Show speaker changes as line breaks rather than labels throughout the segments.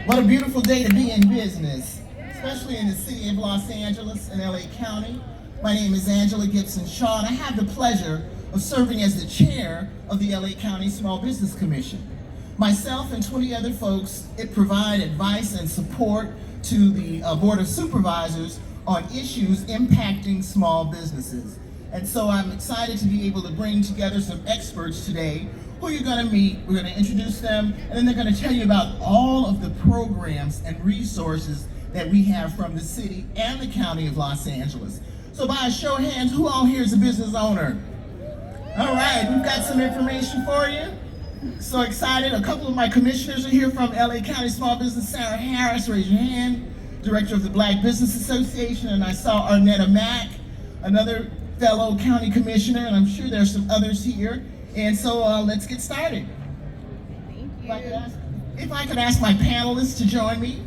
What a beautiful day to be in business, especially in the city of Los Angeles and LA County. My name is Angela Gibson Shaw, and I have the pleasure of serving as the chair of the LA County Small Business Commission. Myself and 20 other folks provide advice and support to the Board of Supervisors on issues impacting small businesses. And so I'm excited to be able to bring together some experts today who you're going to meet. We're going to introduce them, and then they're going to tell you about all of the programs and resources that we have from the city and the county of Los Angeles. So by a show of hands, who all here is a business owner? All right, we've got some information for you. So excited. A couple of my commissioners are here from LA County Small Business. Sarah Harris, raise your hand. Director of the Black Business Association. And I saw Arnetta Mack, another fellow county commissioner, and I'm sure there's some others here. And so let's get started.
Thank you.
If I could ask my panelists to join me.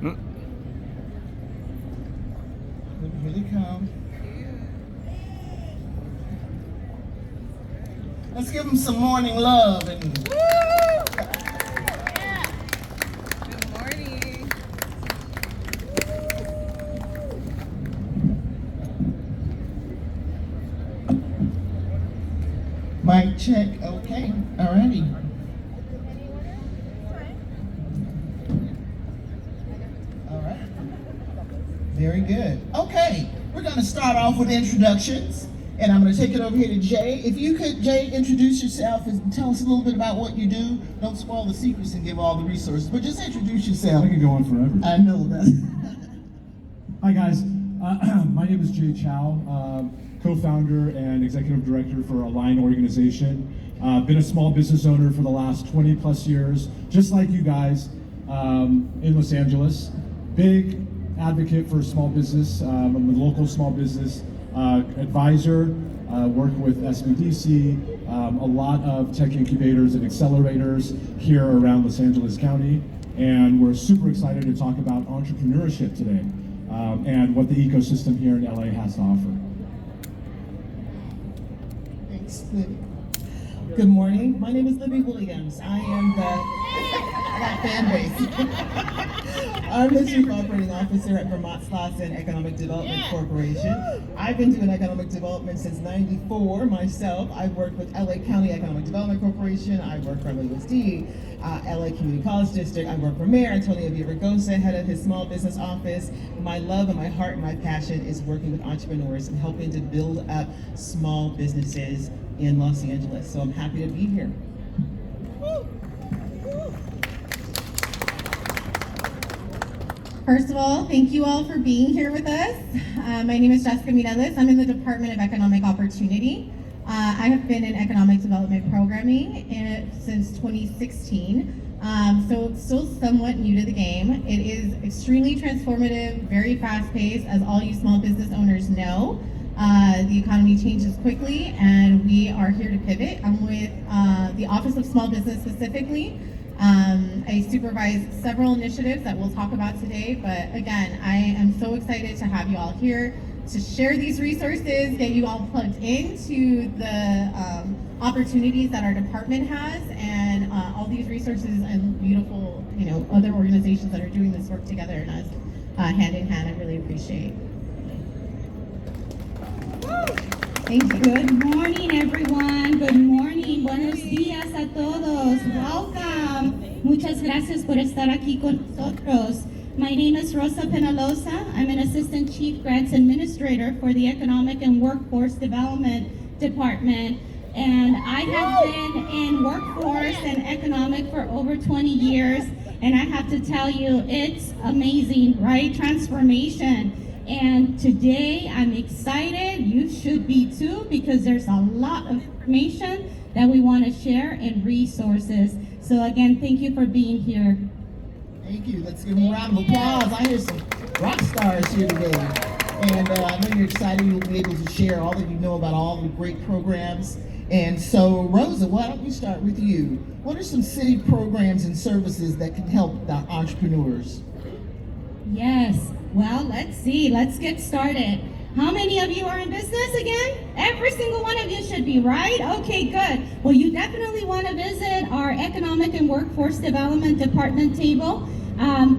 Here they come. Let's give them some morning love. And
Good morning.
mic check. Okay. All righty. All right. Very good. Okay. We're going to start off with introductions. And I'm going to take it over here to Jay. If you could, Jay, introduce yourself and tell us a little bit about what you do. Don't spoil the secrets and give all the resources, but just introduce yourself.
I could go on forever.
I know that.
Hi guys, my name is Jay Chow, co-founder and executive director for Align Organization. Been a small business owner for the last 20 plus years, just like you guys, in Los Angeles. Big advocate for small business. I'm a local small business advisor, work with SBDC, a lot of tech incubators and accelerators here around Los Angeles County, and we're super excited to talk about entrepreneurship today and what the ecosystem here in LA has to offer.
Thanks, Libby. Good morning. My name is Libby Williams. I am that fan base. I'm the Chief Operating Officer at Vermont Slauson Economic Development Corporation. I've been doing economic development since '94 myself. I've worked with LA County Economic Development Corporation. I work for LAUSD, LA Community College District. I work for Mayor Antonio Villaraigosa, head of his small business office. My love and my heart and my passion is working with entrepreneurs and helping to build up small businesses in Los Angeles. So I'm happy to be here.
First of all, thank you all for being here with us. My name is Jessica Mireles. I'm in the Department of Economic Opportunity. I have been in economic development programming since 2016, so it's still somewhat new to the game. It is extremely transformative, very fast-paced, as all you small business owners know. The economy changes quickly, and we are here to pivot. I'm with the Office of Small Business specifically. I supervise several initiatives that we'll talk about today, but again, I am so excited to have you all here to share these resources, get you all plugged into the opportunities that our department has, and all these resources and beautiful, other organizations that are doing this work together and us hand in hand. I really appreciate. Thank you.
Good morning, everyone. Good morning. Buenos días a todos. Welcome. Muchas gracias por estar aquí con nosotros. My name is Rosa Penalosa. I'm an Assistant Chief Grants Administrator for the Economic and Workforce Development Department. And I have been in workforce and economic for over 20 years. And I have to tell you, it's amazing, right? Transformation. And today I'm excited, you should be too, because there's a lot of information that we want to share and resources. So again, thank you for being here.
Thank you. Let's give them a round of applause. I hear some rock stars here today. And I know you're excited you'll be able to share all that you know about all the great programs. And so, Rosa, why don't we start with you? What are some city programs and services that can help the entrepreneurs?
Yes, well, let's see. Let's get started. How many of you are in business again? Every single one of you should be, right? Okay, good. Well, you definitely want to visit our Economic and Workforce Development Department table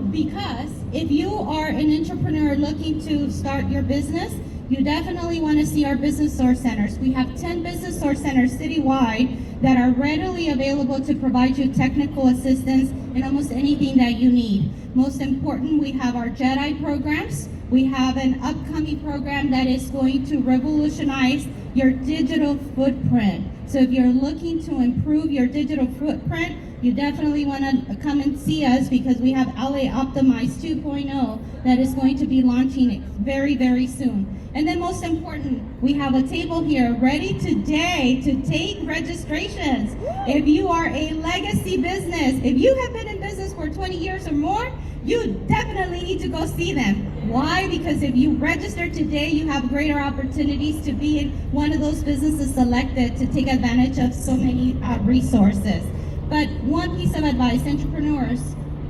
because if you are an entrepreneur looking to start your business, you definitely want to see our business source centers. We have 10 business source centers citywide that are readily available to provide you technical assistance in almost anything that you need. Most important, we have our JEDI programs. We have an upcoming program that is going to revolutionize your digital footprint. So if you're looking to improve your digital footprint, you definitely want to come and see us because we have LA Optimize 2.0 that is going to be launching very, very soon. And then most important, we have a table here ready today to take registrations. If you are a legacy business, if you have been in business for 20 years or more, you definitely need to go see them. Why? Because if you register today, you have greater opportunities to be in one of those businesses selected to take advantage of so many resources. But one piece of advice, entrepreneurs,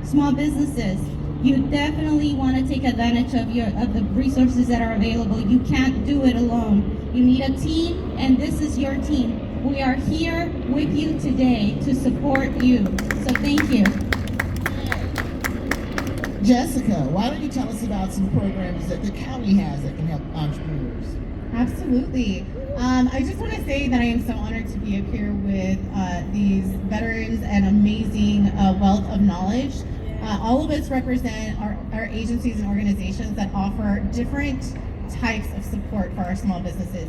small businesses, you definitely want to take advantage of the resources that are available. You can't do it alone. You need a team, and this is your team. We are here with you today to support you. So thank you.
Jessica, why don't you tell us about some programs that the county has that can help entrepreneurs?
Absolutely. I just want to say that I am so honored to be up here with these veterans and amazing wealth of knowledge. All of us represent our agencies and organizations that offer different types of support for our small businesses.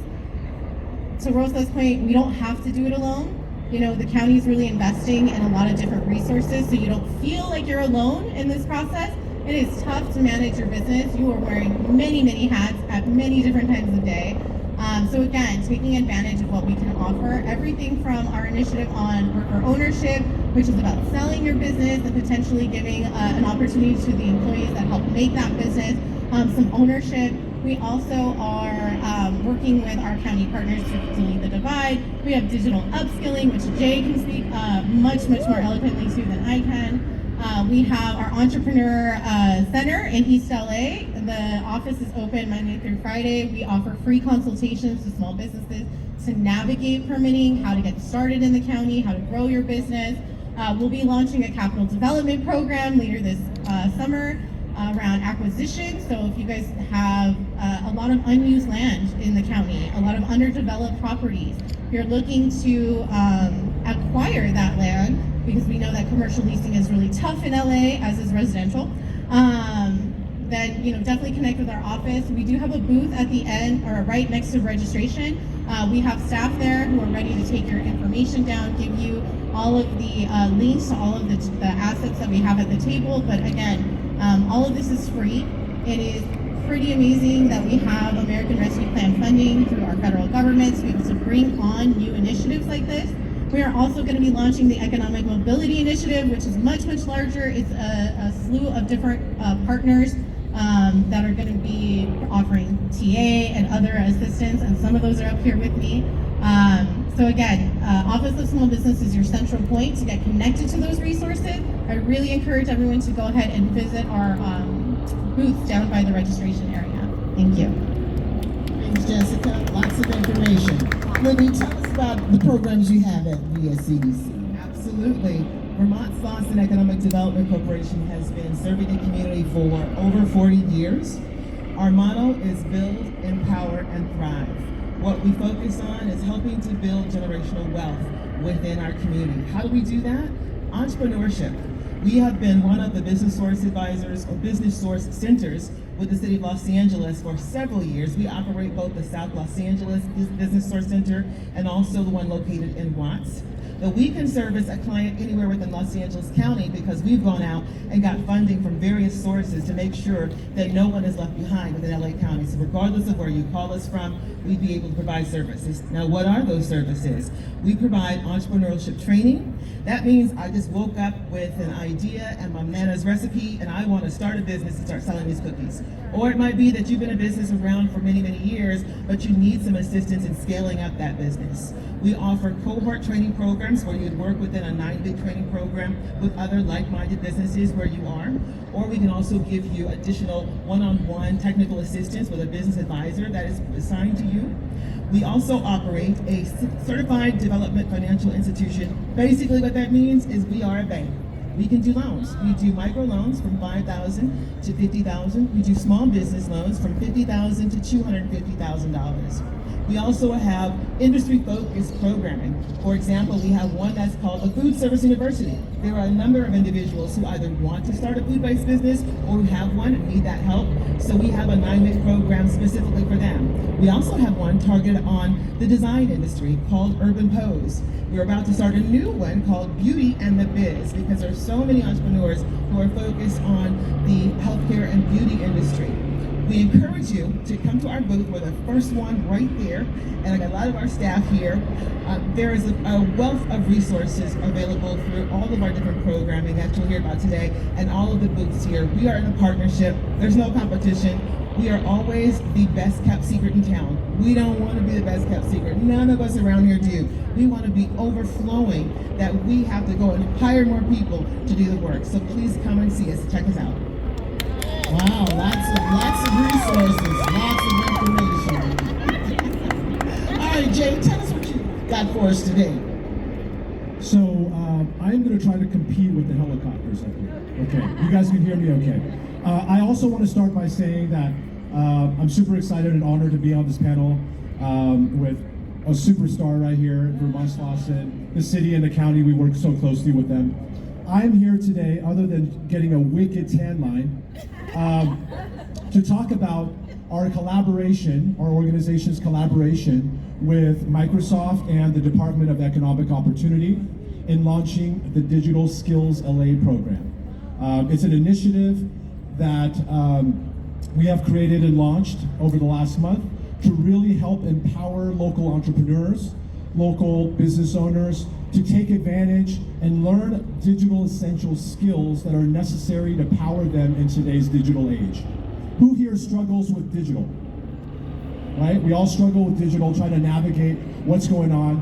To Rosa's point, we don't have to do it alone. You know, the county is really investing in a lot of different resources, so you don't feel like you're alone in this process. It is tough to manage your business. You are wearing many, many hats at many different times of day. So again, taking advantage of what we can offer, everything from our initiative on worker ownership, which is about selling your business and potentially giving an opportunity to the employees that help make that business some ownership. We also are working with our county partners to delete the divide. We have digital upskilling, which Jay can speak much more eloquently to than I can. We have our Entrepreneur Center in East LA. The office is open Monday through Friday. We offer free consultations to small businesses to navigate permitting, how to get started in the county, how to grow your business. We'll be launching a capital development program later this summer around acquisition. So if you guys have a lot of unused land in the county, a lot of underdeveloped properties, if you're looking to acquire that land, because we know that commercial leasing is really tough in LA, as is residential, then definitely connect with our office. We do have a booth at the end, or right next to registration. We have staff there who are ready to take your information down, give you all of the links to all of the assets that we have at the table. But again, all of this is free. It is pretty amazing that we have American Rescue Plan funding through our federal government to be able to bring on new initiatives like this. We are also going to be launching the Economic Mobility Initiative, which is much larger. It's a slew of different partners that are going to be offering TA and other assistance, and some of those are up here with me. So again, Office of Small Business is your central point to get connected to those resources. I really encourage everyone to go ahead and visit our booth down by the registration area. Thank you.
Thanks, Jessica. Lots of information. Libby, tell us about the programs you have at VSCDC.
Absolutely. Vermont Slauson Economic Development Corporation has been serving the community for over 40 years. Our motto is build, empower, and thrive. What we focus on is helping to build generational wealth within our community. How do we do that? Entrepreneurship. We have been one of the business source advisors or business source centers with the City of Los Angeles for several years. We operate both the South Los Angeles Business Source Center and also the one located in Watts. But we can service a client anywhere within Los Angeles County because we've gone out and got funding from various sources to make sure that no one is left behind within LA County. So regardless of where you call us from, we'd be able to provide services. Now, what are those services? We provide entrepreneurship training. That means I just woke up with an idea and my Nana's recipe and I want to start a business and start selling these cookies. Or it might be that you've been a business around for many years, but you need some assistance in scaling up that business. We offer cohort training programs where you'd work within a 9-week training program with other like-minded businesses where you are. Or we can also give you additional one-on-one technical assistance with a business advisor that is assigned to you. We also operate a certified development financial institution. Basically what that means is we are a bank. We can do loans. We do micro loans from $5,000 to $50,000. We do small business loans from $50,000 to $250,000. We also have industry-focused programming. For example, we have one that's called the Food Service University. There are a number of individuals who either want to start a food-based business or who have one and need that help. So we have a 9-week program specifically for them. We also have one targeted on the design industry called Urban Pose. We're about to start a new one called Beauty and the Biz because there's so many entrepreneurs who are focused on the healthcare and beauty industry. We encourage you to come to our booth. We're the first one right there, and I got a lot of our staff here. There is a wealth of resources available through all of our different programming that you'll hear about today, and all of the booths here. We are in a partnership. There's no competition. We are always the best kept secret in town. We don't want to be the best kept secret. None of us around here do. We want to be overflowing that we have to go and hire more people to do the work. So please come and see us. Check us out.
Wow, lots of resources, lots of information. All right, Jay, tell us what you got for us today.
So I'm going to try to compete with the helicopters up here. Okay, you guys can hear me okay. I also want to start by saying that I'm super excited and honored to be on this panel with a superstar right here, Vermont Slauson, the city and the county. We work so closely with them. I'm here today, other than getting a wicked tan line, to talk about our collaboration, our organization's collaboration with Microsoft and the Department of Economic Opportunity in launching the Digital Skills LA program. It's an initiative that we have created and launched over the last month to really help empower local entrepreneurs, local business owners to take advantage and learn digital essential skills that are necessary to power them in today's digital age. Who here struggles with digital? Right? We all struggle with digital, trying to navigate what's going on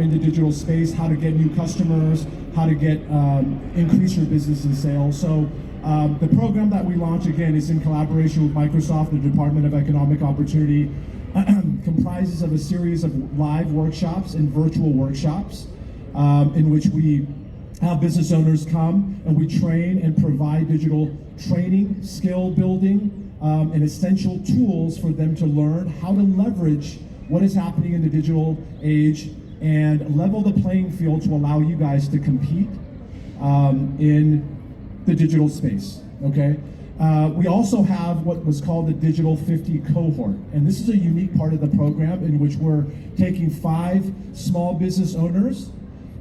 in the digital space, how to get new customers, how to get increase your business and sales. So the program that we launched, again, is in collaboration with Microsoft, the Department of Economic Opportunity, comprises of a series of live workshops and virtual workshops in which we have business owners come and we train and provide digital training, skill building, and essential tools for them to learn how to leverage what is happening in the digital age and level the playing field to allow you guys to compete in the digital space, okay? We also have what was called the Digital 50 cohort, and this is a unique part of the program in which we're taking 5 small business owners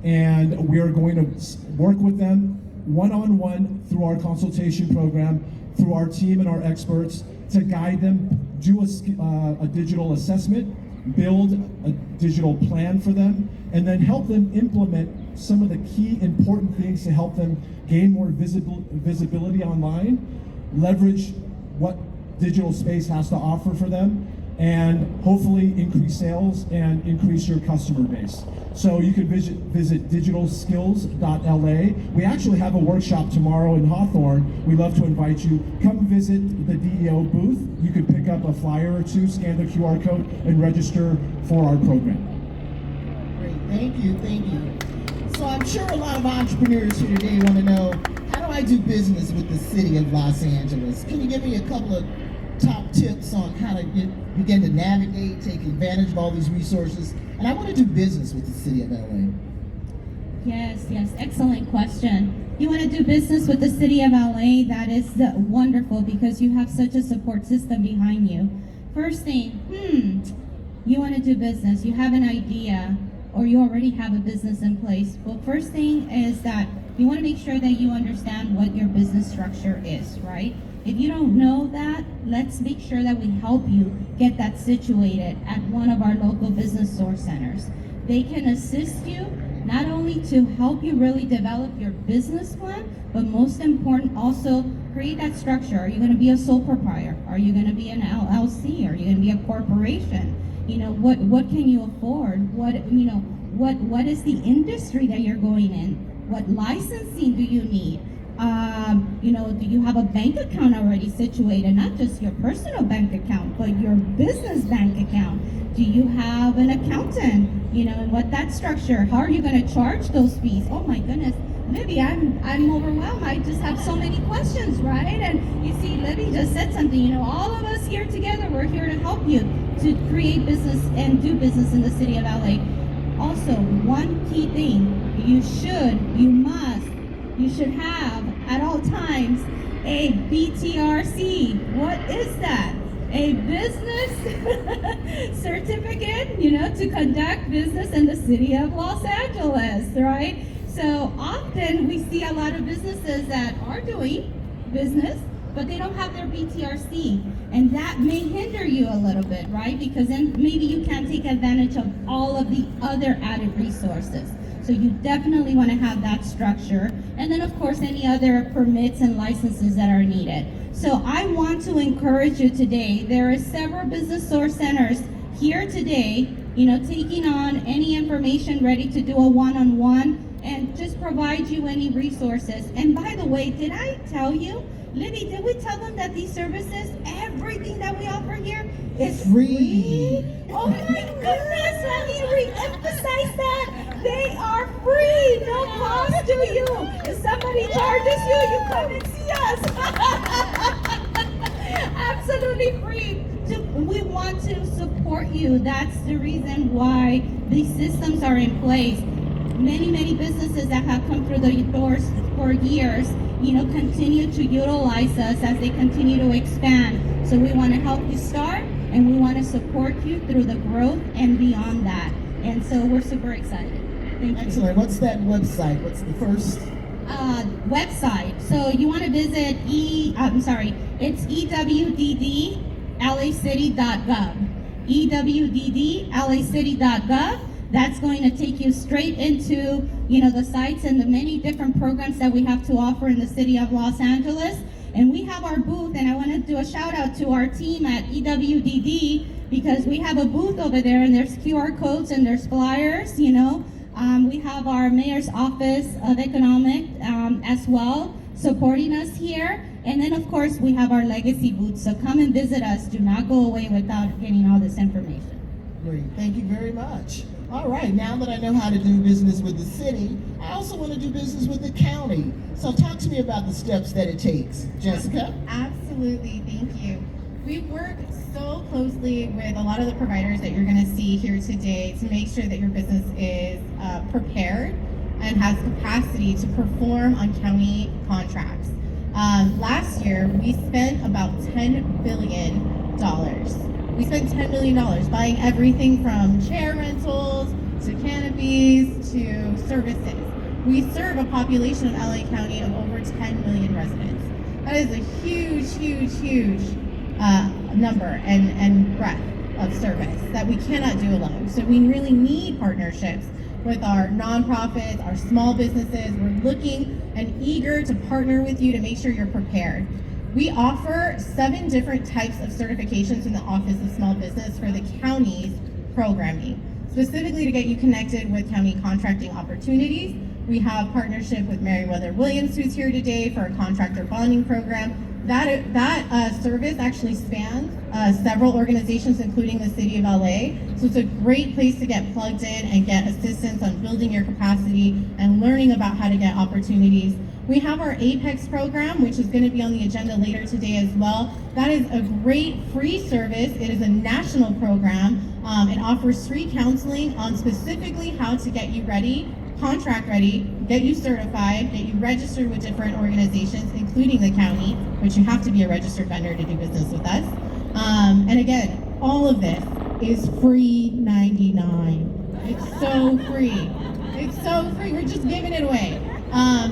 and we are going to work with them one-on-one through our consultation program, through our team and our experts to guide them, do a digital assessment, build a digital plan for them, and then help them implement some of the key important things to help them gain more visibility online, leverage what digital space has to offer for them, and hopefully increase sales and increase your customer base. So you can visit digitalskills.la. We actually have a workshop tomorrow in Hawthorne. We'd love to invite you. Come visit the DEO booth. You can pick up a flyer or two, scan the QR code, and register for our program.
Great, thank you. So I'm sure a lot of entrepreneurs here today want to know, how do I do business with the city of Los Angeles? Can you give me a couple of top tips on how to begin to navigate, take advantage of all these resources? And I want to do business with the city of LA.
Yes, excellent question. You want to do business with the city of LA? That is wonderful because you have such a support system behind you. First thing, you want to do business, you have an idea, or you already have a business in place. Well, first thing is that you want to make sure that you understand what your business structure is, right? If you don't know that, let's make sure that we help you get that situated at one of our local business source centers. They can assist you not only to help you really develop your business plan, but most important, also create that structure. Are you going to be a sole proprietor? Are you going to be an LLC? Are you going to be a corporation? You know, what can you afford? What is the industry that you're going in? What licensing do you need? Do you have a bank account already situated? Not just your personal bank account, but your business bank account. Do you have an accountant? And what that structure? How are you going to charge those fees? Oh my goodness, Libby, I'm overwhelmed. I just have so many questions, right? And you see, Libby just said something. All of us here together, we're here to help you to create business and do business in the city of LA. Also, one key thing, you should have at all times a BTRC. What is that? A business certificate, to conduct business in the city of Los Angeles, right? So often we see a lot of businesses that are doing business, but they don't have their BTRC. And that may hinder you a little bit, right? Because then maybe you can't take advantage of all of the other added resources. So you definitely want to have that structure. And then of course, any other permits and licenses that are needed. So I want to encourage you today. There are several business source centers here today, taking on any information, ready to do a one-on-one and just provide you any resources. And by the way, did I tell you, Libby, did we tell them that these services, everything that we offer here is free? Oh my goodness, let me re-emphasize that. They are free, no cost to you. If somebody charges you, you come and see us. Absolutely free. We want to support you. That's the reason why these systems are in place. Many businesses that have come through the doors for years, continue to utilize us as they continue to expand. So we want to help you start, and we want to support you through the growth and beyond that. And so we're super excited. Thank you.
Excellent. What's that website? What's the first?
Website. So you want to visit it's ewddlacity.gov. ewddlacity.gov. That's going to take you straight into, the sites and the many different programs that we have to offer in the city of Los Angeles. And we have our booth, and I want to do a shout out to our team at EWDD, because we have a booth over there, and there's QR codes and there's flyers, we have our Mayor's Office of Economic as well supporting us here. And then of course we have our legacy booth. So come and visit us. Do not go away without getting all this information.
Great. Thank you very much. All right, now that I know how to do business with the city, I also want to do business with the county. So talk to me about the steps that it takes. Jessica?
Absolutely, thank you. We work so closely with a lot of the providers that you're going to see here today to make sure that your business is prepared and has capacity to perform on county contracts. Last year, we spent about $10 billion. We spent $10 million buying everything from chair rentals to canopies to services. We serve a population of LA County of over 10 million residents. That is a huge number and breadth of service that we cannot do alone. So we really need partnerships with our nonprofits, our small businesses. We're looking and eager to partner with you to make sure you're prepared. We offer 7 different types of certifications in the Office of Small Business for the county's programming, specifically to get you connected with county contracting opportunities. We have partnership with Meriwether-Williams, who's here today, for a contractor bonding program. That service actually spans several organizations, including the City of LA. So it's a great place to get plugged in and get assistance on building your capacity and learning about how to get opportunities. We have our Apex program, which is going to be on the agenda later today as well. That is a great free service. It is a national program. It offers free counseling on specifically how to get you ready, contract ready, get you certified, get you registered with different organizations, including the county, which you have to be a registered vendor to do business with us. And again, all of this is free 99. It's so free. It's so free. We're just giving it away.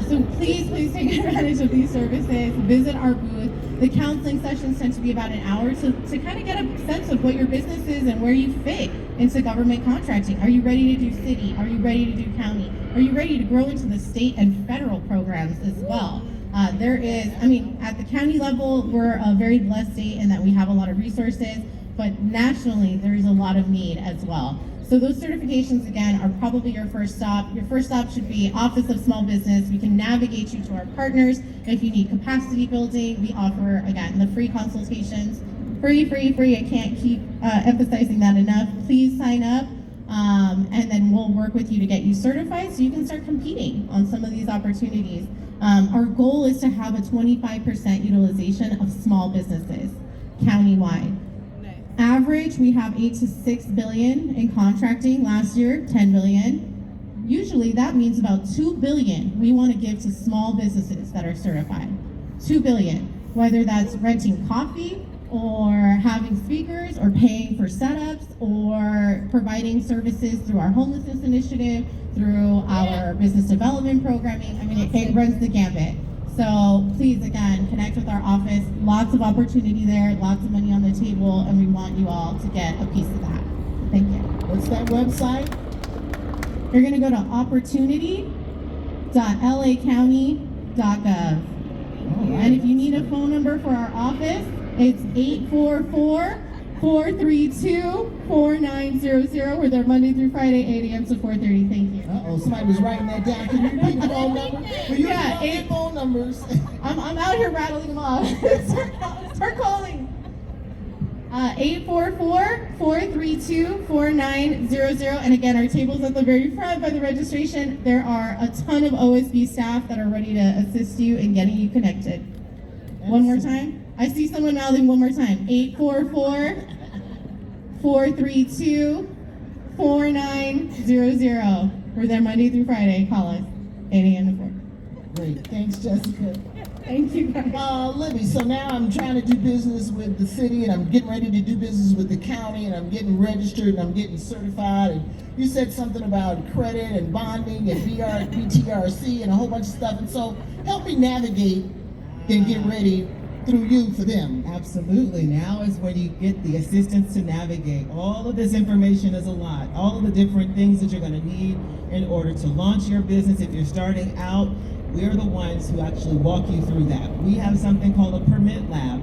So please take advantage of these services. Visit our booth. The counseling sessions tend to be about an hour to kind of get a sense of what your business is and where you fit into government contracting. Are you ready to do city? Are you ready to do county? Are you ready to grow into the state and federal programs as well? At the county level, we're a very blessed state in that we have a lot of resources, but nationally, there is a lot of need as well. So those certifications, again, are probably your first stop. Your first stop should be Office of Small Business. We can navigate you to our partners. If you need capacity building, we offer, again, the free consultations. Free. I can't keep emphasizing that enough. Please sign up, and then we'll work with you to get you certified so you can start competing on some of these opportunities. Our goal is to have a 25% utilization of small businesses countywide. Average, we have 8 to 6 billion in contracting. Last year, 10 billion. Usually that means about 2 billion we want to give to small businesses that are certified. 2 billion, whether that's renting coffee or having speakers or paying for setups or providing services through our homelessness initiative, through our business development programming. I mean, it runs the gambit. So please, again, connect with our office. Lots of opportunity there, lots of money on the table, and we want you all to get a piece of that. Thank you.
What's that website?
You're gonna go to opportunity.lacounty.gov. And if you need a phone number for our office, it's 844-432-4900. We're there Monday through Friday, 8 a.m. to 4:30. Thank you.
Somebody was writing that down. Can you repeat the phone number? Will you
Yeah,
repeat the phone numbers?
I'm out here rattling them off. Start calling. 844-432-4900. And again, our table's at the very front by the registration. There are a ton of OSB staff that are ready to assist you in getting you connected. One more time. I see someone mouthing one more time. 844-432-4900. We're there Monday through Friday. Call us. 8 a.m. to 4.
Great. Thanks, Jessica.
Thank you, guys.
Libby, so now I'm trying to do business with the city, and I'm getting ready to do business with the county, and I'm getting registered, and I'm getting certified, and you said something about credit and bonding and BTRC and a whole bunch of stuff, and so help me navigate and get ready through you for them. Absolutely. Now is when you get the assistance to navigate. All of this information is a lot. All of the different things that you're going to need in order to launch your business. If you're starting out, we're the ones who actually walk you through that. We have something called a permit lab.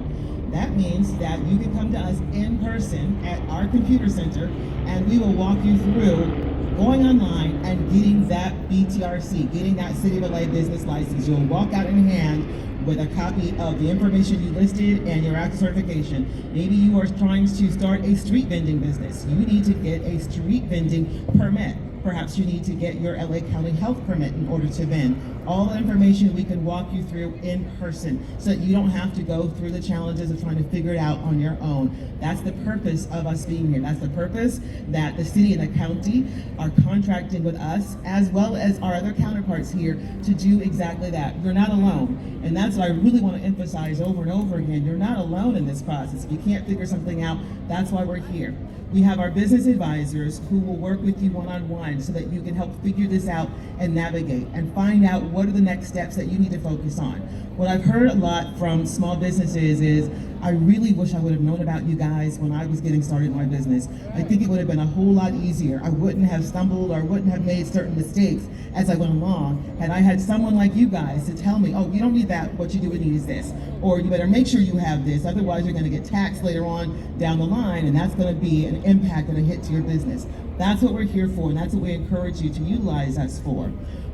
That means that you can come to us in person at our computer center, and we will walk you through going online and getting that BTRC, getting that City of LA business license. You'll walk out in hand with a copy of the information you listed and your actual certification. Maybe you are trying to start a street vending business. You need to get a street vending permit. Perhaps you need to get your LA County health permit in order to vend. All the information we can walk you through in person so that you don't have to go through the challenges of trying to figure it out on your own. That's the purpose of us being here. That's the purpose that the city and the county are contracting with us, as well as our other counterparts here, to do exactly that. You're not alone. And that's what I really want to emphasize over and over again. You're not alone in this process. If you can't figure something out, that's why we're here. We have our business advisors who will work with you one-on-one so that you can help figure this out and navigate and find out what are the next steps that you need to focus on. What I've heard a lot from small businesses is, I really wish I would have known about you guys when I was getting started in my business. I think it would have been a whole lot easier. I wouldn't have stumbled or wouldn't have made certain mistakes as I went along had I had someone like you guys to tell me, oh, you don't need that, what you do need is this. Or you better make sure you have this, otherwise you're gonna get taxed later on down the line, and that's gonna be an impact and a hit to your business. That's what we're here for, and that's what we encourage you to utilize us for.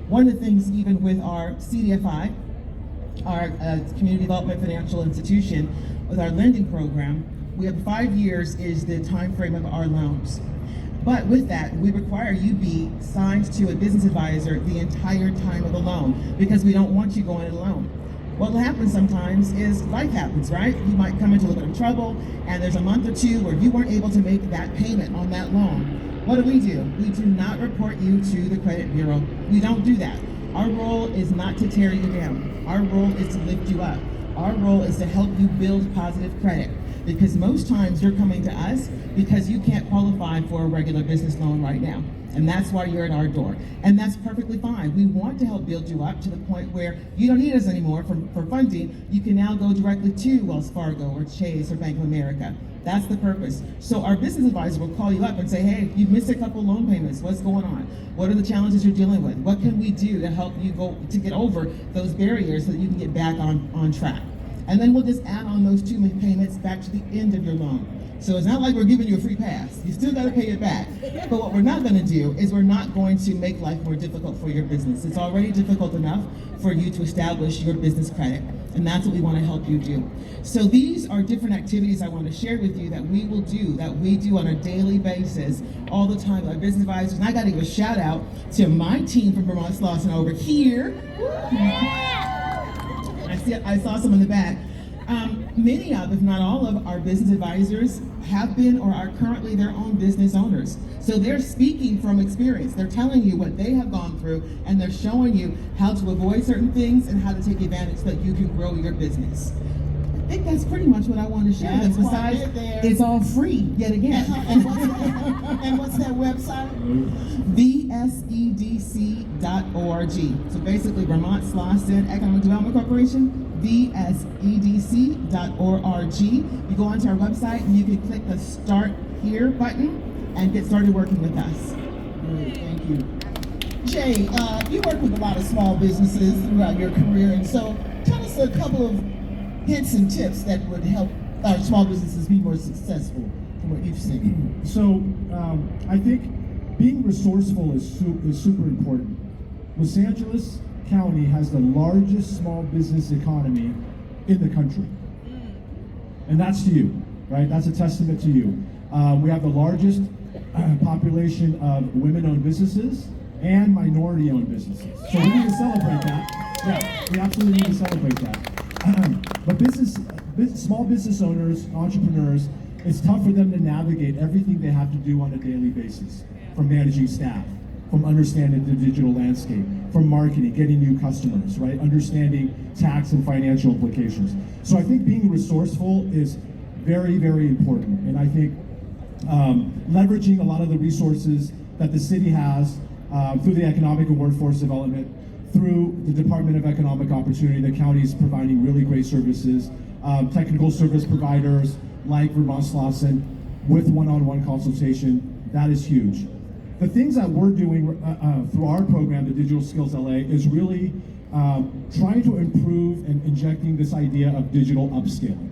One of the things, even with our CDFI, our Community Development Financial Institution, with our lending program, we have 5 years is the time frame of our loans. But with that, we require you be signed to a business advisor the entire time of the loan, because we don't want you going it alone. What will happen sometimes is life happens, right? You might come into a little bit of trouble, and there's a month or two where you weren't able to make that payment on that loan. What do? We do not report you to the credit bureau. We don't do that. Our role is not to tear you down. Our role is to lift you up. Our role is to help you build positive credit, because most times you're coming to us because you can't qualify for a regular business loan right now. And that's why you're at our door. And that's perfectly fine. We want to help build you up to the point where you don't need us anymore for funding. You can now go directly to Wells Fargo or Chase or Bank of America. That's the purpose. So our business advisor will call you up and say, hey, you've missed a couple loan payments. What's going on? What are the challenges you're dealing with? What can we do to help you to get over those barriers so that you can get back on track? And then we'll just add on those 2 payments back to the end of your loan. So it's not like we're giving you a free pass. You still got to pay it back. But what we're not going to do is we're not going to make life more difficult for your business. It's already difficult enough for you to establish your business credit, and that's what we want to help you do. So these are different activities I want to share with you that we will do, that we do on a daily basis, all the time, our business advisors. And I got to give a shout out to my team from Vermont Slauson over here. I saw some in the back. Many of, if not all of, our business advisors have been or are currently their own business owners. So they're speaking from experience. They're telling you what they have gone through, and they're showing you how to avoid certain things and how to take advantage so that you can grow your business. I think that's pretty much what I want to share.
Yeah,
And
that's quite a
besides,
bit there.
it's all free yet again.
And what's that website?
VSEDC.org. So basically, Vermont Slauson Economic Development Corporation, VSEDC.org. You go onto our website and you can click the Start Here button and get started working with us.
Great, thank you. Jay, you work with a lot of small businesses throughout your career, and so tell us a couple of hints and tips that would help our small businesses be more successful from what you've seen.
So I think being resourceful is super important. Los Angeles County has the largest small business economy in the country. And that's to you, right? That's a testament to you. We have the largest population of women-owned businesses and minority-owned businesses. So we need to celebrate that. Yeah, we absolutely need to celebrate that. But small business owners, entrepreneurs, it's tough for them to navigate everything they have to do on a daily basis, from managing staff, from understanding the digital landscape, from marketing, getting new customers, right? Understanding tax and financial implications. So I think being resourceful is very, very important. And I think leveraging a lot of the resources that the city has through the Economic and Workforce Development, through the Department of Economic Opportunity, the county is providing really great services, technical service providers like Vermont Slauson with one-on-one consultation. That is huge. The things that we're doing through our program, the Digital Skills LA, is really trying to improve and injecting this idea of digital upscaling.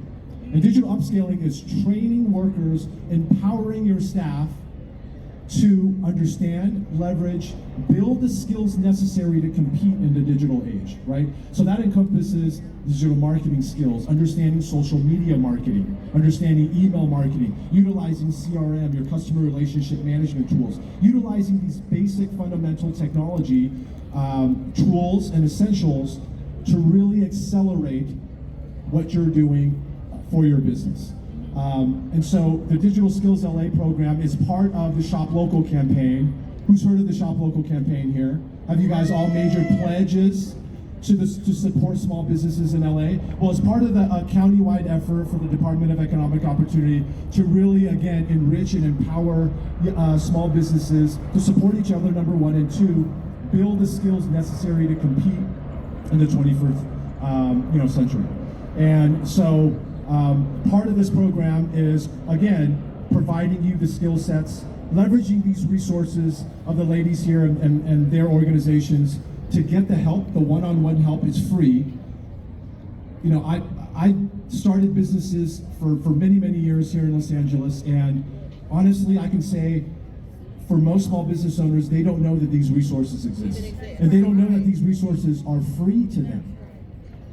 And digital upscaling is training workers, empowering your staff to understand, leverage, build the skills necessary to compete in the digital age, right? So that encompasses digital marketing skills, understanding social media marketing, understanding email marketing, utilizing CRM, your customer relationship management tools, utilizing these basic fundamental technology tools and essentials to really accelerate what you're doing for your business. And so the Digital Skills LA program is part of the Shop Local campaign. Who's heard of the Shop Local campaign here? Have you guys all made your pledges to support small businesses in LA? Well, it's part of the county-wide effort for the Department of Economic Opportunity to really, again, enrich and empower small businesses to support each other, number one, and two, build the skills necessary to compete in the 21st century. And so part of this program is, again, providing you the skill sets, leveraging these resources of the ladies here and their organizations to get the help. The one-on-one help is free. You know, I started businesses for many, many years here in Los Angeles, and honestly, I can say for most small business owners, they don't know that these resources exist. And they don't know that these resources are free to them.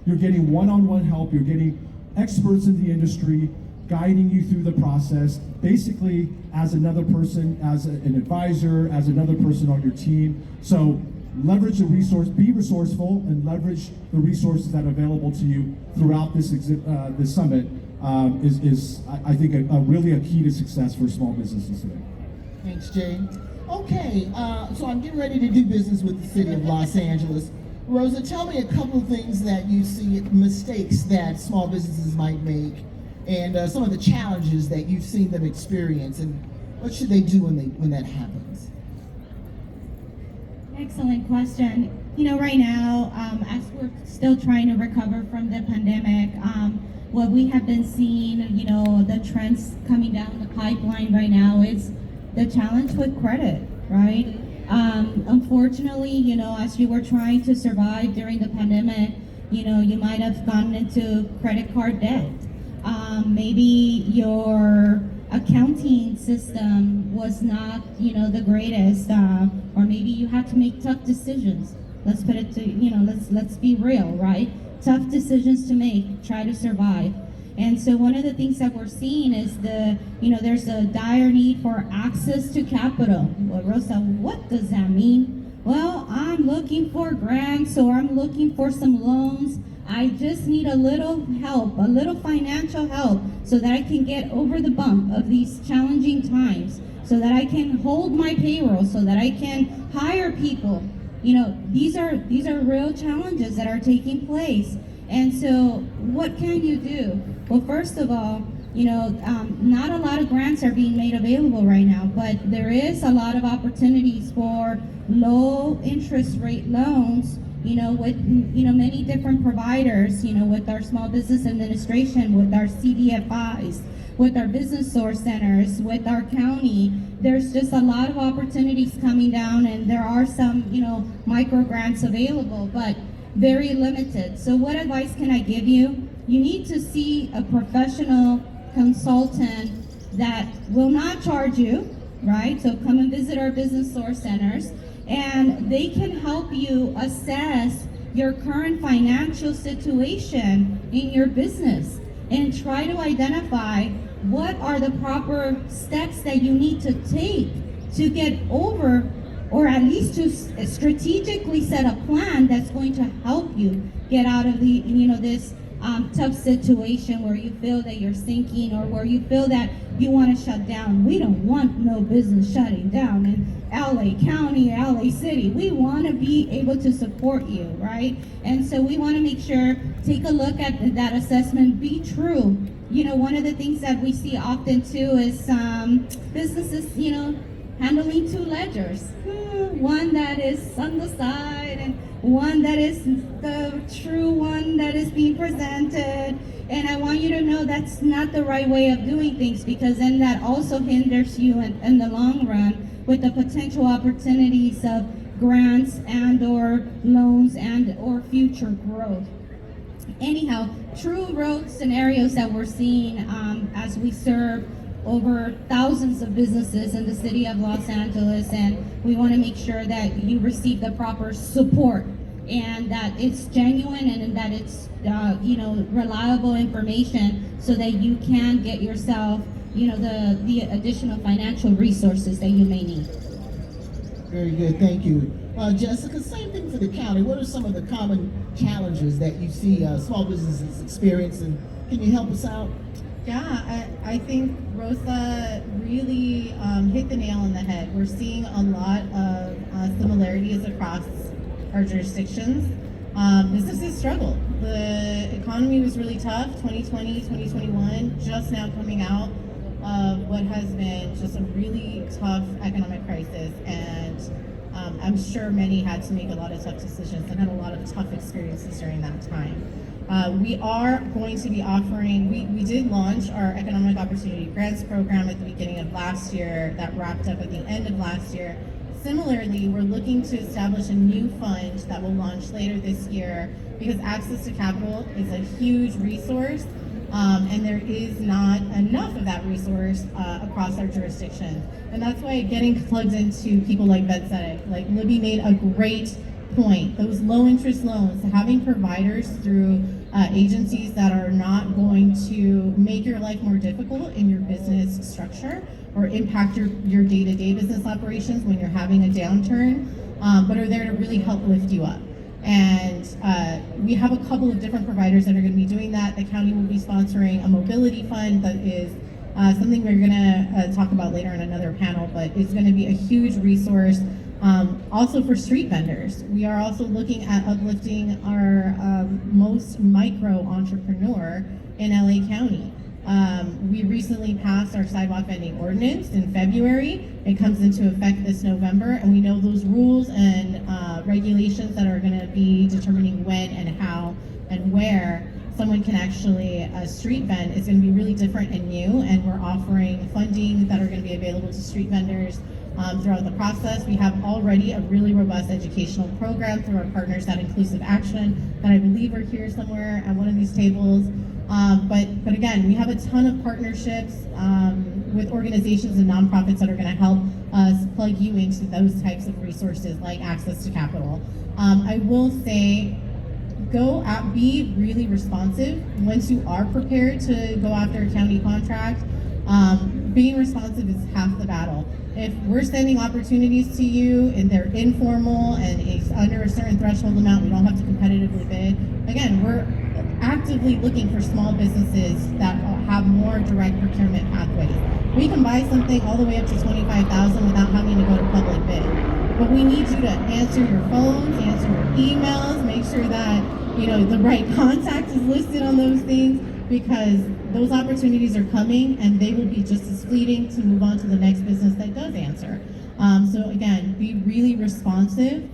You're getting one-on-one help, you're getting experts in the industry guiding you through the process, basically as another person, as an advisor, as another person on your team. So leverage the resource, be resourceful, and leverage the resources that are available to you throughout this summit is I think really a key to success for small businesses today.
Thanks, Jay. Okay, so I'm getting ready to do business with the city of Los Angeles. Rosa, tell me a couple of things that you see, mistakes that small businesses might make, and some of the challenges that you've seen them experience, and what should they do when that happens?
Excellent question. You know, right now, as we're still trying to recover from the pandemic, what we have been seeing, you know, the trends coming down the pipeline right now is the challenge with credit, right? Unfortunately, you know, as you were trying to survive during the pandemic, you know, you might have gotten into credit card debt. Maybe your accounting system was not, the greatest, or maybe you had to make tough decisions. Let's put it to, let's be real, right? Tough decisions to make, try to survive. And so one of the things that we're seeing is there's a dire need for access to capital. Well, Rosa, what does that mean? Well, I'm looking for grants, or I'm looking for some loans. I just need a little help, a little financial help, so that I can get over the bump of these challenging times, so that I can hold my payroll, so that I can hire people. These are real challenges that are taking place. And so what can you do? Well, first of all, not a lot of grants are being made available right now, but there is a lot of opportunities for low interest rate loans, with, many different providers, with our Small Business Administration, with our CDFIs, with our business source centers, with our county. There's just a lot of opportunities coming down, and there are some, micro grants available, but very limited. So what advice can I give you? You need to see a professional consultant that will not charge you, right? So come and visit our business source centers, and they can help you assess your current financial situation in your business and try to identify what are the proper steps that you need to take to get over, or at least to strategically set a plan that's going to help you get out of the, this tough situation where you feel that you're sinking, or where you feel that you want to shut down. We don't want no business shutting down in LA County or LA City. We want to be able to support you, right? And so we want to make sure, take a look at that assessment, be true. One of the things that we see often too is businesses, handling two ledgers. One that is on the side, and one that is the true one that is being presented. And I want you to know that's not the right way of doing things, because then that also hinders you in the long run with the potential opportunities of grants and or loans and or future growth. Anyhow, true road scenarios that we're seeing as we serve over thousands of businesses in the city of Los Angeles, and we want to make sure that you receive the proper support, and that it's genuine, and that it's reliable information, so that you can get yourself the additional financial resources that you may need.
Very good, thank you. Jessica, same thing for the county. What are some of the common challenges that you see small businesses experience, and can you help us out?
Yeah, I think Rosa really hit the nail on the head. We're seeing a lot of similarities across our jurisdictions. Businesses struggle. The economy was really tough, 2020, 2021, just now coming out of what has been just a really tough economic crisis. And I'm sure many had to make a lot of tough decisions and had a lot of tough experiences during that time. We are going to be offering, we did launch our Economic Opportunity Grants program at the beginning of last year. That wrapped up at the end of last year. Similarly, we're looking to establish a new fund that will launch later this year, because access to capital is a huge resource, and there is not enough of that resource across our jurisdiction. And that's why getting plugged into people like VetZedek, like Libby made a great point, those low interest loans, having providers through agencies that are not going to make your life more difficult in your business structure or impact your day-to-day business operations when you're having a downturn, but are there to really help lift you up. And we have a couple of different providers that are going to be doing that. The county will be sponsoring a mobility fund that is something we're going to talk about later in another panel, but it's going to be a huge resource. Also for street vendors, we are also looking at uplifting our most micro entrepreneur in LA County. We recently passed our sidewalk vending ordinance in February. It comes into effect this November, and we know those rules and regulations that are going to be determining when and how and where someone can actually street vend is going to be really different and new, and we're offering funding that are going to be available to street vendors throughout the process. We have already a really robust educational program through our partners at Inclusive Action that I believe are here somewhere at one of these tables. But again, we have a ton of partnerships with organizations and nonprofits that are going to help us plug you into those types of resources like access to capital. I will say, go out, be really responsive once you are prepared to go after a county contract. Being responsive is half the battle. If we're sending opportunities to you and they're informal and it's under a certain threshold amount, we don't have to competitively bid. Again, we're actively looking for small businesses that have more direct procurement pathways. We can buy something all the way up to $25,000 without having to go to public bid. But we need you to answer your phones, answer your emails, make sure that the right contact is listed on those things, because those opportunities are coming and they will be just as fleeting to move on to the next business that does answer. So again, be really responsive.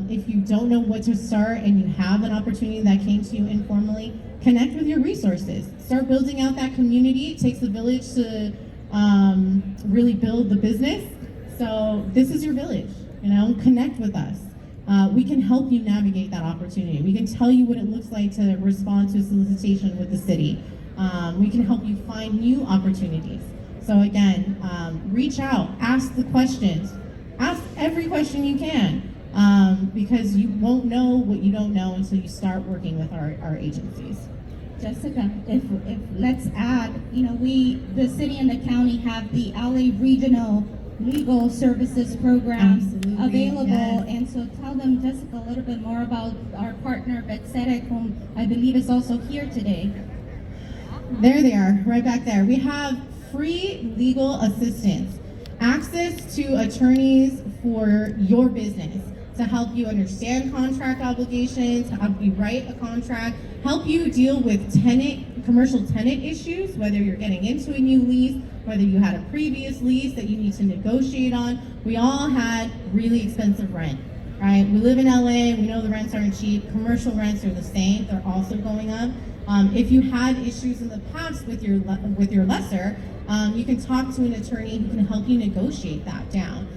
If you don't know what to start and you have an opportunity that came to you informally, connect with your resources. Start building out that community. It takes a village to really build the business. So this is your village, connect with us. We can help you navigate that opportunity. We can tell you what it looks like to respond to a solicitation with the city. We can help you find new opportunities. So again, reach out, ask the questions, ask every question you can, because you won't know what you don't know until you start working with our agencies.
Jessica, if let's add, the city and the county have the LA Regional Legal Services Program available,
yes.
And so tell them, Jessica, a little bit more about our partner, Betseret, whom I believe is also here today.
There they are, right back there. We have free legal assistance, access to attorneys for your business to help you understand contract obligations, to help you write a contract, help you deal with commercial tenant issues, whether you're getting into a new lease, whether you had a previous lease that you need to negotiate on. We all had really expensive rent, right? We live in LA, we know the rents aren't cheap. Commercial rents are the same, they're also going up. If you had issues in the past with your lessor, you can talk to an attorney who can help you negotiate that down.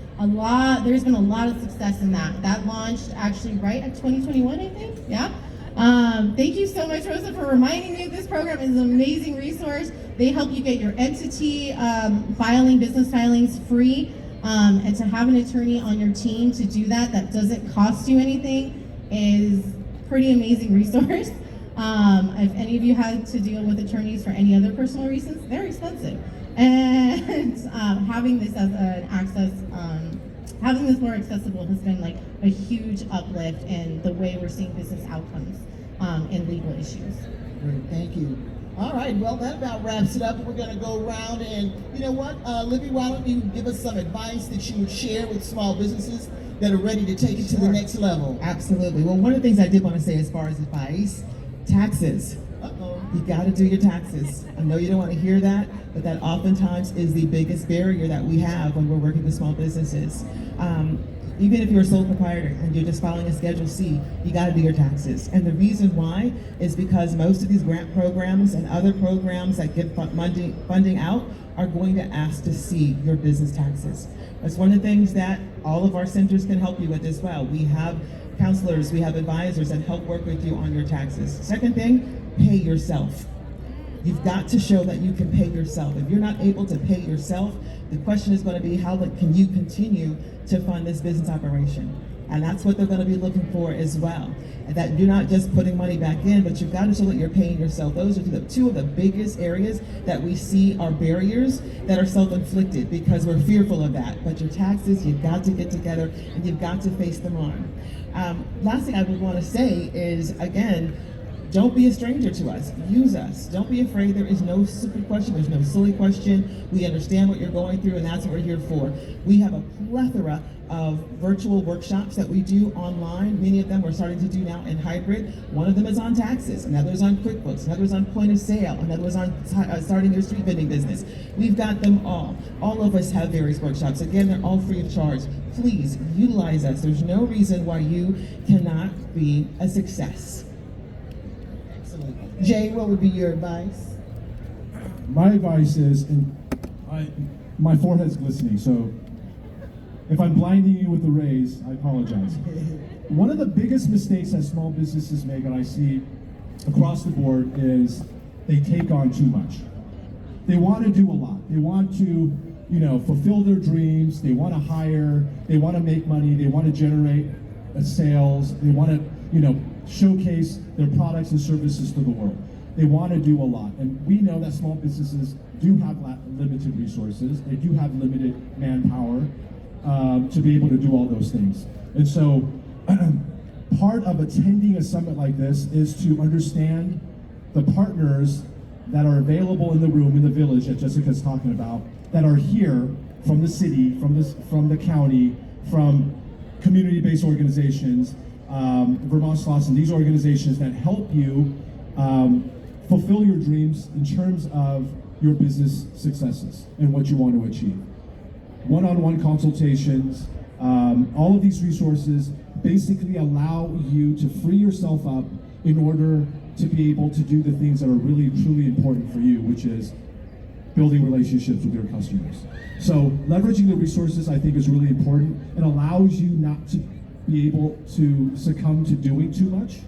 There's been a lot of success in that. That launched actually right at 2021, I think, yeah? Thank you so much, Rosa, for reminding me of this program. It's an amazing resource. They help you get your entity business filings free, and to have an attorney on your team to do that doesn't cost you anything is pretty amazing resource. If any of you had to deal with attorneys for any other personal reasons, they're expensive. And having this as an access, having this more accessible has been like a huge uplift in the way we're seeing business outcomes in legal issues.
Great, thank you. All right, well, that about wraps it up. We're going to go around and, you know what, Libby, why don't you give us some advice that you would share with small businesses that are ready to take it to the next level?
Absolutely. Well, one of the things I did want to say as far as advice, taxes. You got to do your taxes. I know you don't want to hear that, but that oftentimes is the biggest barrier that we have when we're working with small businesses. Even if you're a sole proprietor and you're just filing a Schedule C, you got to do your taxes. And the reason why is because most of these grant programs and other programs that get funding out are going to ask to see your business taxes. That's one of the things that all of our centers can help you with as well. We have counselors, we have advisors that help work with you on your taxes. Second thing, pay yourself. You've got to show that you can pay yourself. If you're not able to pay yourself, the question is going to be, how can you continue to fund this business operation? And that's what they're going to be looking for as well. And that you're not just putting money back in, but you've got to show that you're paying yourself. Those are two of the biggest areas that we see are barriers that are self-inflicted because we're fearful of that. But your taxes, you've got to get together and you've got to face them on. Last thing I would want to say is, again, don't be a stranger to us. Use us. Don't be afraid. There is no stupid question. There's no silly question. We understand what you're going through, and that's what we're here for. We have a plethora of virtual workshops that we do online. Many of them we're starting to do now in hybrid. One of them is on taxes. Another is on QuickBooks. Another is on point of sale. Another is on starting your street vending business. We've got them all. All of us have various workshops. Again, they're all free of charge. Please utilize us. There's no reason why you cannot be a success. Jay, what would be your advice?
My advice is, my forehead's glistening, so if I'm blinding you with the rays, I apologize. One of the biggest mistakes that small businesses make, and I see across the board, is they take on too much. they want to do a lot. They want to, fulfill their dreams. They want to hire. They want to make money. They want to generate sales. They want to, showcase their products and services to the world. They want to do a lot. And we know that small businesses do have limited resources. They do have limited manpower to be able to do all those things. And so part of attending a summit like this is to understand the partners that are available in the room, in the village that Jessica's talking about, that are here from the city, from the county, from community-based organizations, Vermont SLOSS, and these organizations that help you fulfill your dreams in terms of your business successes and what you want to achieve. One-on-one consultations, all of these resources basically allow you to free yourself up in order to be able to do the things that are really, truly important for you, which is building relationships with your customers. So leveraging the resources, I think, is really important. It allows you not to be able to succumb to doing too much.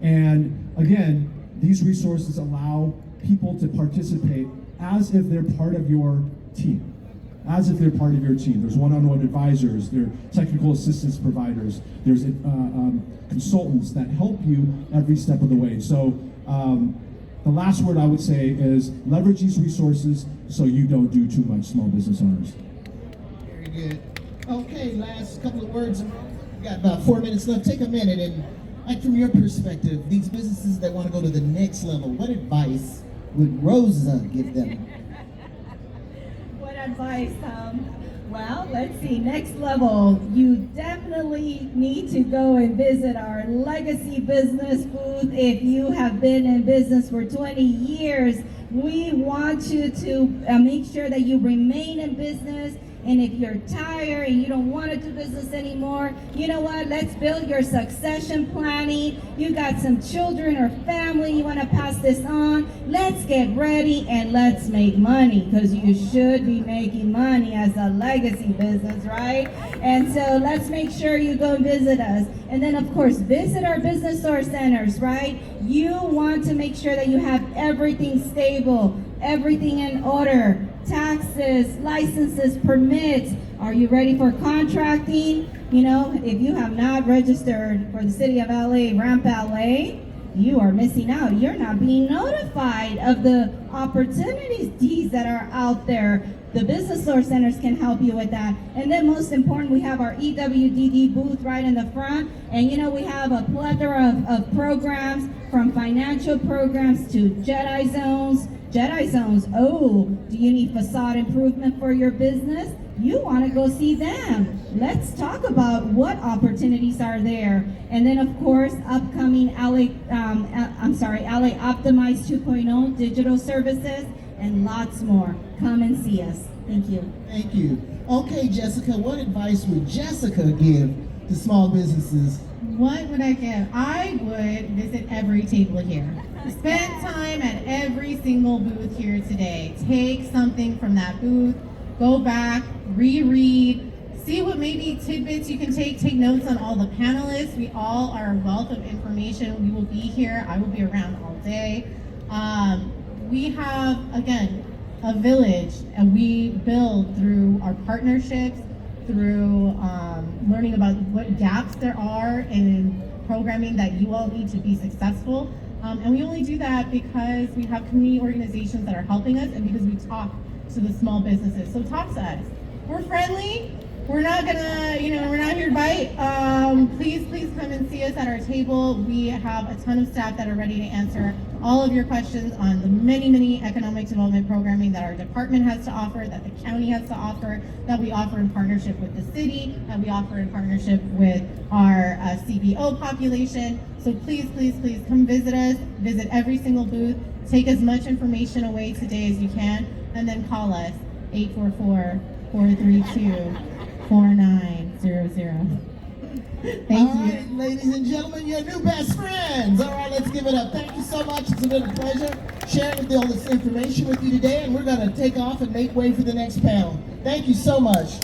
And again, these resources allow people to participate as if they're part of your team. As if they're part of your team. There's one-on-one advisors, there are technical assistance providers, there's consultants that help you every step of the way. So the last word I would say is leverage these resources so you don't do too much, small business owners.
Very good. Okay, last couple of words. We got about 4 minutes left. Take a minute and, like, from your perspective, these businesses that want to go to the next level, what advice would Rosa give them?
What advice? Well, let's see. Next level. You definitely need to go and visit our legacy business booth. If you have been in business for 20 years, we want you to make sure that you remain in business. And if you're tired and you don't want to do business anymore, you know what? Let's build your succession planning. You got some children or family, you want to pass this on. Let's get ready and let's make money, because you should be making money as a legacy business, right? And so let's make sure you go and visit us. And then, of course, visit our business source centers, right? You want to make sure that you have everything stable, everything in order. Taxes, licenses, permits. Are you ready for contracting? If you have not registered for the City of LA, Ramp LA, you are missing out. You're not being notified of the opportunities that are out there. The business source centers can help you with that. And then most important, we have our EWDD booth right in the front. And we have a plethora of programs, from financial programs to Jedi Zones. Jedi Zones, do you need facade improvement for your business? You want to go see them. Let's talk about what opportunities are there. And then, of course, upcoming LA Optimized 2.0 digital services and lots more. Come and see us. Thank you.
Thank you. Okay, Jessica, what advice would Jessica give to small businesses?
What would I give? I would visit every table here. Spend time at every single booth here today. Take something from that booth, go back, reread, see what maybe tidbits you can take notes on all the panelists. We all are a wealth of information. We will be here. I will be around all day. We have, again, a village, and we build through our partnerships, through learning about what gaps there are in programming that you all need to be successful. And we only do that because we have community organizations that are helping us, and because we talk to the small businesses. So talk to us. We're friendly. We're not gonna, we're not here to bite. Please come and see us at our table. We have a ton of staff that are ready to answer all of your questions on the many economic development programming that our department has to offer, that the county has to offer, that we offer in partnership with the city, that we offer in partnership with our CBO population. So please come visit us, visit every single booth, take as much information away today as you can, and then call us, 844-432-4900. Thank
All
you.
right, ladies and gentlemen, your new best friends. All right, let's give it up. Thank you so much. It's been a pleasure sharing all this information with you today, and we're going to take off and make way for the next panel. Thank you so much.